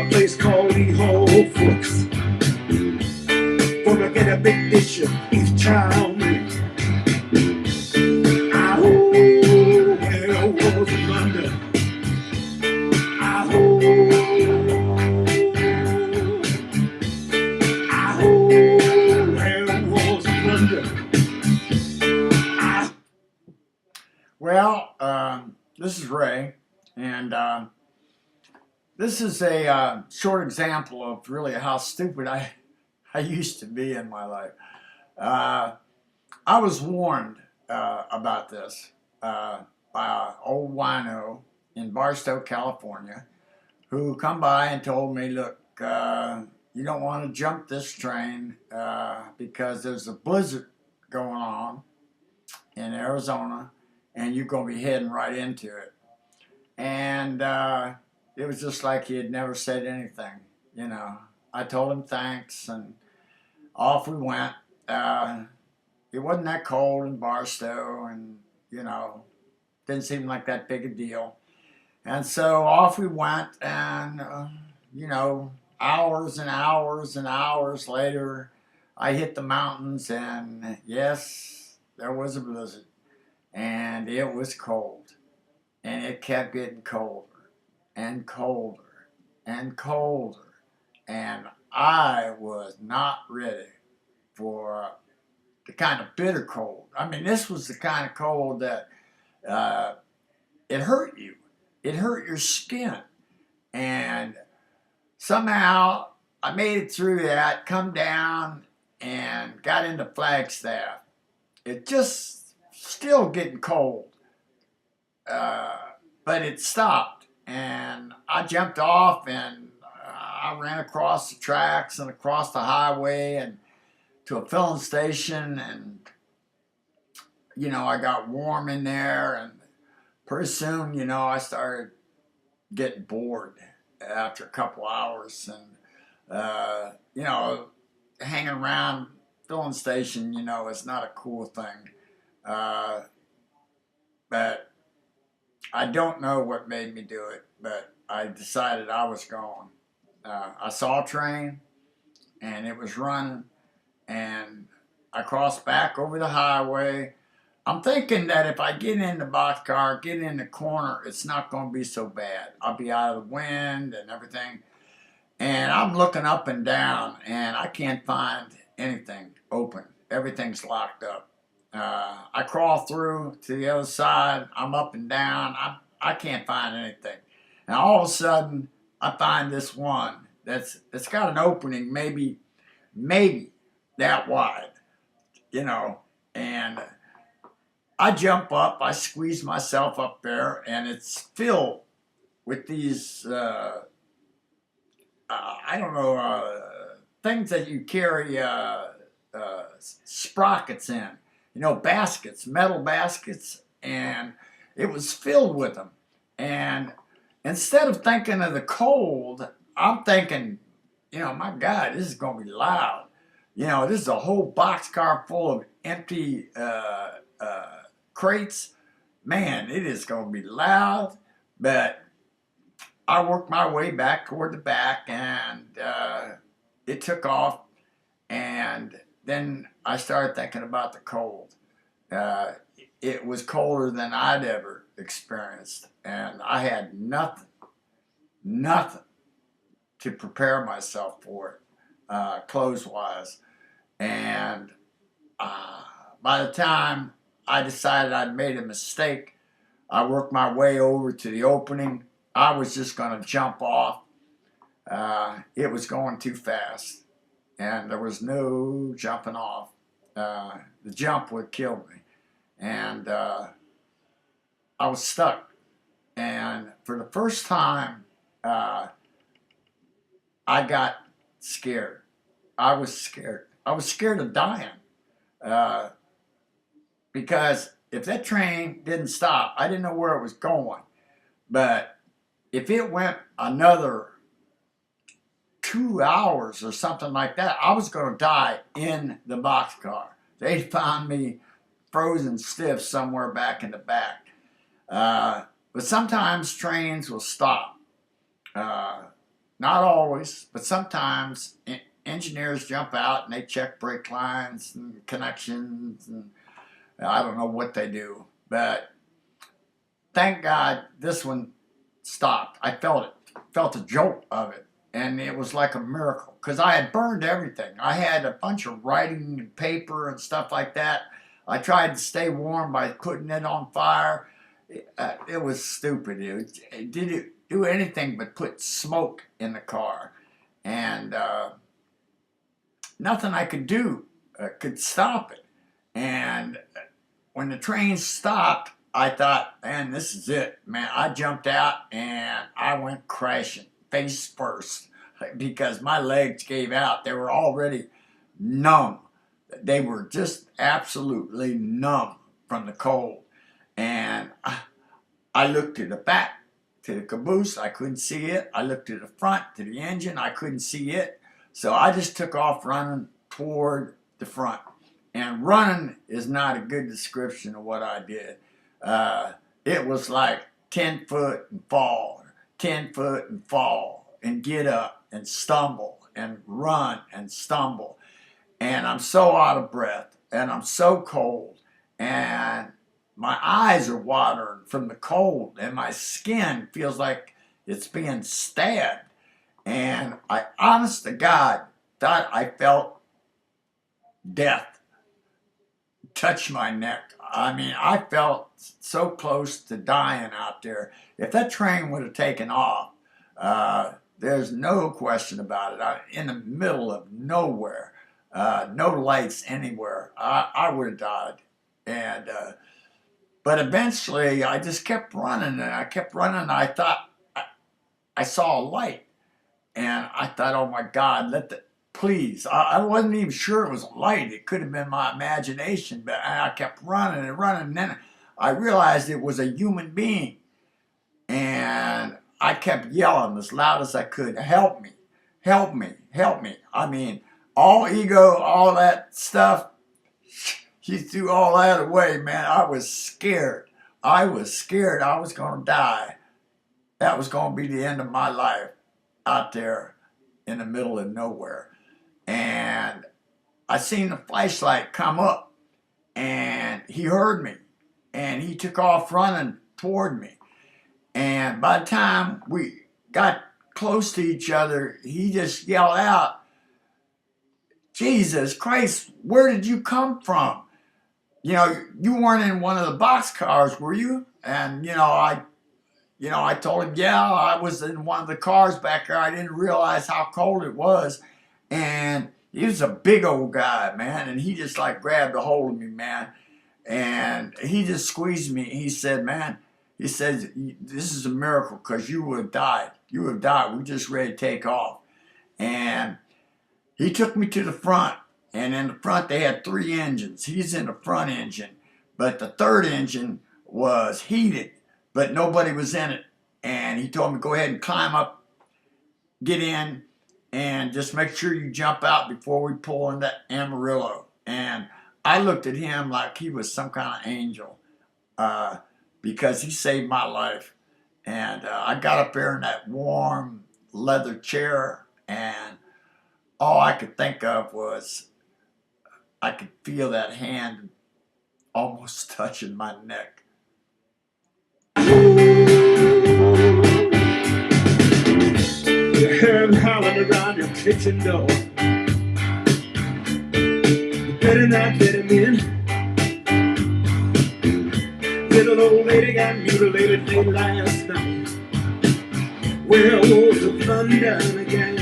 a place called Whole Foods. Gonna get a big dish of beef chow mein. I hope there was a London. I hope, I hope there was a London. Well, this is Ray, and this is a short example of really how stupid I used to be in my life. I was warned about this by an old wino in Barstow, California, who come by and told me, look, you don't want to jump this train because there's a blizzard going on in Arizona, and you're going to be heading right into it. And it was just like he had never said anything, you know. I told him thanks, and off we went. It wasn't that cold in Barstow, and, you know, didn't seem like that big a deal. And so off we went, and, you know, hours and hours and hours later, I hit the mountains, and yes, there was a blizzard. And it was cold, and it kept getting colder and colder and colder, and I was not ready for the kind of bitter cold. I mean, this was the kind of cold that it hurt you. It hurt your skin, and somehow I made it through that, come down, and got into Flagstaff. It just still getting cold, but it stopped, and I jumped off, and I ran across the tracks and across the highway and to a filling station, and you know, I got warm in there, and pretty soon, you know, I started getting bored after a couple hours, and you know, hanging around filling station, you know, is not a cool thing. But I don't know what made me do it, but I decided I was going. I saw a train, and it was running, and I crossed back over the highway. I'm thinking that if I get in the boxcar, get in the corner, it's not going to be so bad. I'll be out of the wind and everything. And I'm looking up and down, and I can't find anything open. Everything's locked up. I crawl through to the other side. I'm up and down. I can't find anything. And all of a sudden, I find this one that's got an opening, maybe that wide, you know. And I jump up. I squeeze myself up there, and it's filled with these I don't know things that you carry sprockets in. You know, baskets, metal baskets, and it was filled with them. And instead of thinking of the cold, I'm thinking, you know, my God, this is going to be loud. You know, this is a whole boxcar full of empty crates. Man, it is going to be loud. But I worked my way back toward the back, and it took off, and then I started thinking about the cold. It was colder than I'd ever experienced, and I had nothing to prepare myself for it, clothes-wise. And by the time I decided I'd made a mistake, I worked my way over to the opening. I was just going to jump off. It was going too fast, and there was no jumping off. The jump would kill me, and I was stuck. And for the first time, I got scared. I was scared. I was scared of dying, because if that train didn't stop, I didn't know where it was going. But if it went another 2 hours or something like that, I was going to die in the boxcar. They found me frozen stiff somewhere back in the back. But sometimes trains will stop. Not always, but sometimes engineers jump out and they check brake lines and connections, and I don't know what they do. But thank God this one stopped. I felt a jolt of it, and it was like a miracle because I had burned everything. I had a bunch of writing and paper and stuff like that. I tried to stay warm by putting it on fire. It was stupid. It didn't do anything but put smoke in the car, and nothing I could do could stop it. And when the train stopped, I thought, man, this is it, man. I jumped out and I went crashing face first because my legs gave out. They were already numb. They were just absolutely numb from the cold. And I looked to the back, to the caboose. I couldn't see it. I looked to the front, to the engine. I couldn't see it. So I just took off running toward the front. And running is not a good description of what I did. It was like 10 foot and fall, 10 foot and fall, and get up and stumble and run and stumble. And I'm so out of breath and I'm so cold and my eyes are watering from the cold and my skin feels like it's being stabbed. And I, honest to God, thought I felt death touch my neck. I mean, I felt so close to dying out there. If that train would have taken off, there's no question about it. In the middle of nowhere, no lights anywhere, I would have died. And but eventually, I just kept running, and I kept running. And I thought I saw a light, and I thought, oh my God, please. I wasn't even sure it was a light. It could have been my imagination, but I kept running and running. And then I realized it was a human being. And I kept yelling as loud as I could, help me, help me, help me. I mean, all ego, all that stuff, she threw all that away, man. I was scared. I was scared I was going to die. That was going to be the end of my life out there in the middle of nowhere. And I seen the flashlight come up, and he heard me, and he took off running toward me. And by the time we got close to each other, he just yelled out, Jesus Christ, where did you come from? You know, you weren't in one of the boxcars, were you? And, I told him, yeah, I was in one of the cars back there. I didn't realize how cold it was. And he was a big old guy, man. And he just like grabbed a hold of me, man. And he just squeezed me. He said, man, he said, this is a miracle because you would have died. You would have died. We're just ready to take off. And he took me to the front. And in the front, they had 3 engines. He's in the front engine. But the third engine was heated, but nobody was in it. And he told me, go ahead and climb up, get in, and just make sure you jump out before we pull in that Amarillo. And I looked at him like he was some kind of angel because he saved my life. And I got up there in that warm leather chair, and all I could think of was I could feel that hand almost touching my neck. You heard howling around your kitchen door. You better not let him in. Little old lady got mutilated late last night. Werewolves have run down again.